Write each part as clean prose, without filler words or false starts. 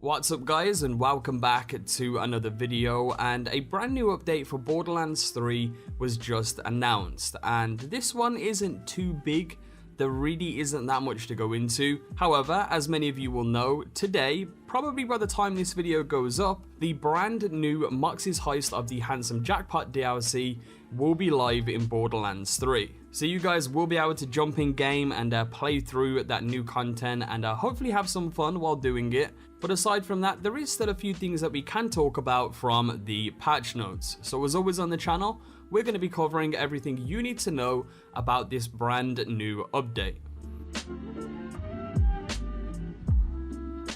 What's up guys, and welcome back to another video. And a brand new update for Borderlands 3 was just announced, and this one isn't too big. There really isn't that much to go into. However, as many of you will know, today, probably by the time this video goes up, the brand new Mox's Heist of the Handsome Jackpot DLC will be live in Borderlands 3. So you guys will be able to jump in game and play through that new content and hopefully have some fun while doing it. But aside from that, there is still a few things that we can talk about from the patch notes. So as always on the channel, we're going to be covering everything you need to know about this brand new update.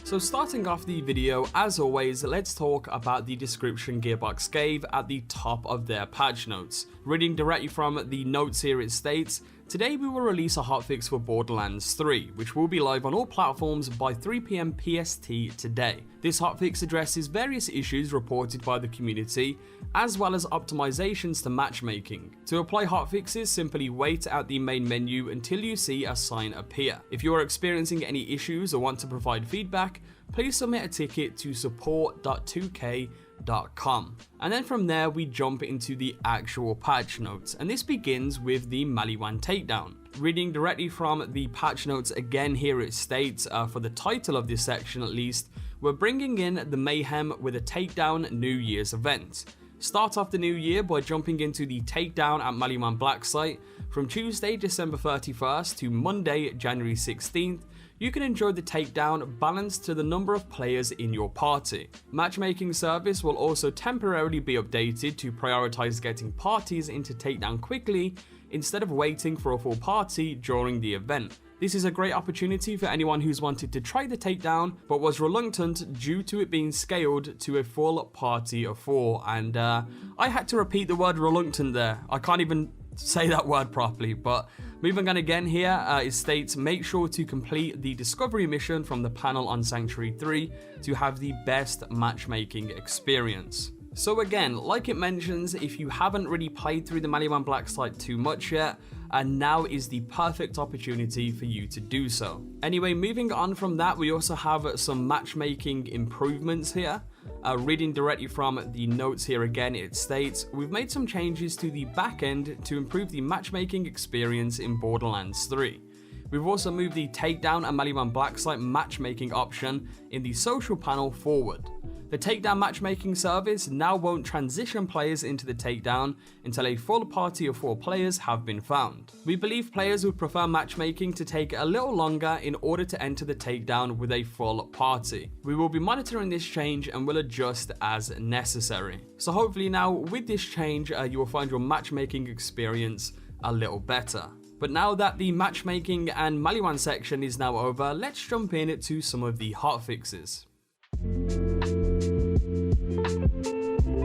So starting off the video, as always, let's talk about the description Gearbox gave at the top of their patch notes. Reading directly from the notes here, it states, "Today we will release a hotfix for Borderlands 3, which will be live on all platforms by 3 PM PST today. This hotfix addresses various issues reported by the community, as well as optimizations to matchmaking. To apply hotfixes, simply wait at the main menu until you see a sign appear. If you are experiencing any issues or want to provide feedback, please submit a ticket to support.2k.com. And then from there we jump into the actual patch notes, and this begins with the Maliwan takedown. Reading directly from the patch notes again, here it states, for the title of this section at least, we're bringing in the mayhem with a takedown New Year's event. Start off the new year by jumping into the takedown at Maliwan Black site from Tuesday December 31st to Monday January 16th. You can enjoy the takedown balanced to the number of players in your party. Matchmaking service will also temporarily be updated to prioritize getting parties into takedown quickly instead of waiting for a full party during the event. This is a great opportunity for anyone who's wanted to try the takedown but was reluctant due to it being scaled to a full party of 4. And I had to repeat the word reluctant there. I can't even say that word properly. But moving on again here, it states, make sure to complete the discovery mission from the panel on Sanctuary 3 to have the best matchmaking experience. So again, like it mentions, if you haven't really played through the Maliwan Black site too much yet, now is the perfect opportunity for you to do so. Anyway, moving on from that, we also have some matchmaking improvements here. Reading directly from the notes here again, it states, we've made some changes to the back end to improve the matchmaking experience in Borderlands 3. We've also moved the takedown and Maliwan Black site matchmaking option in the social panel forward. The takedown matchmaking service now won't transition players into the takedown until a full party of 4 players have been found. We believe players would prefer matchmaking to take a little longer in order to enter the takedown with a full party. We will be monitoring this change and will adjust as necessary. So hopefully now with this change, you will find your matchmaking experience a little better. But now that the matchmaking and Maliwan section is now over, let's jump in to some of the hotfixes.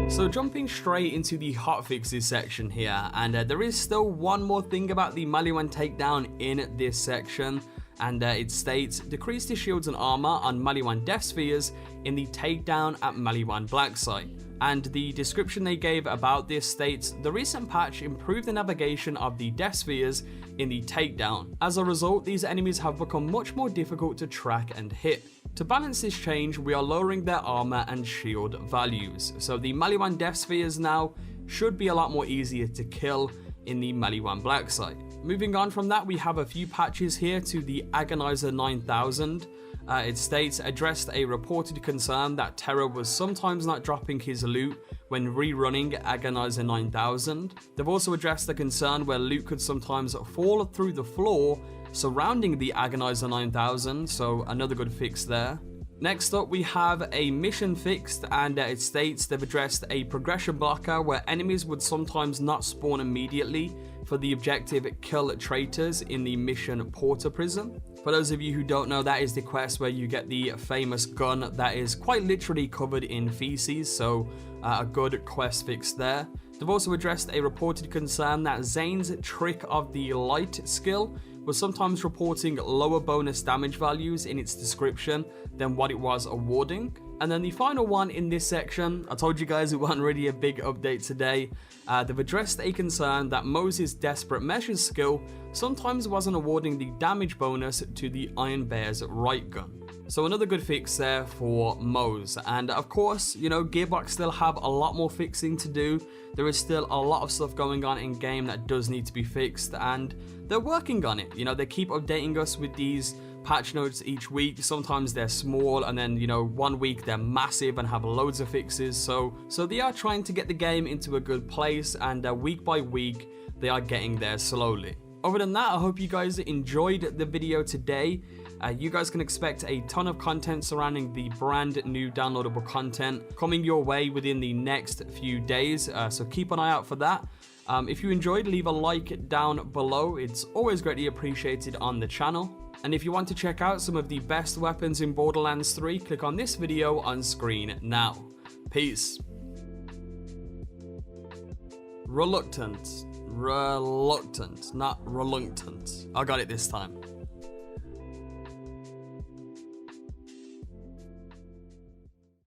So jumping straight into the hotfixes section here, and there is still one more thing about the Maliwan takedown in this section, and it states, decrease the shields and armor on Maliwan Death Spheres in the takedown at Maliwan Black site. And the description they gave about this states, the recent patch improved the navigation of the Death Spheres in the takedown. As a result, these enemies have become much more difficult to track and hit. To balance this change, we are lowering their armor and shield values. So the Maliwan Death Spheres now should be a lot more easier to kill in the Maliwan Black site. Moving on from that, we have a few patches here to the Agonizer 9000. It states, addressed a reported concern that Terror was sometimes not dropping his loot when rerunning Agonizer 9000. They've also addressed the concern where loot could sometimes fall through the floor surrounding the Agonizer 9000, so another good fix there. Next up, we have a mission fixed, and it states they've addressed a progression blocker where enemies would sometimes not spawn immediately for the objective kill traitors in the mission Porter Prison. For those of you who don't know, that is the quest where you get the famous gun that is quite literally covered in feces, so a good quest fix there. They've also addressed a reported concern that Zane's Trick of the Light skill was sometimes reporting lower bonus damage values in its description than what it was awarding. And then the final one in this section, I told you guys it wasn't really a big update today. They've addressed a concern that Moses' Desperate Measures skill sometimes wasn't awarding the damage bonus to the Iron Bear's right gun. So another good fix there for Moze. And of course, you know, Gearbox still have a lot more fixing to do. There is still a lot of stuff going on in game that does need to be fixed, and they're working on it. You know, they keep updating us with these patch notes each week. Sometimes they're small, and then, you know, one week they're massive and have loads of fixes. So they are trying to get the game into a good place, and week by week they are getting there slowly. Other than that, I hope you guys enjoyed the video today. You guys can expect a ton of content surrounding the brand new downloadable content coming your way within the next few days, so keep an eye out for that. If you enjoyed, leave a like down below. It's always greatly appreciated on the channel. And if you want to check out some of the best weapons in Borderlands 3, click on this video on screen now. Peace. Reluctant, not reluctant. I got it this time.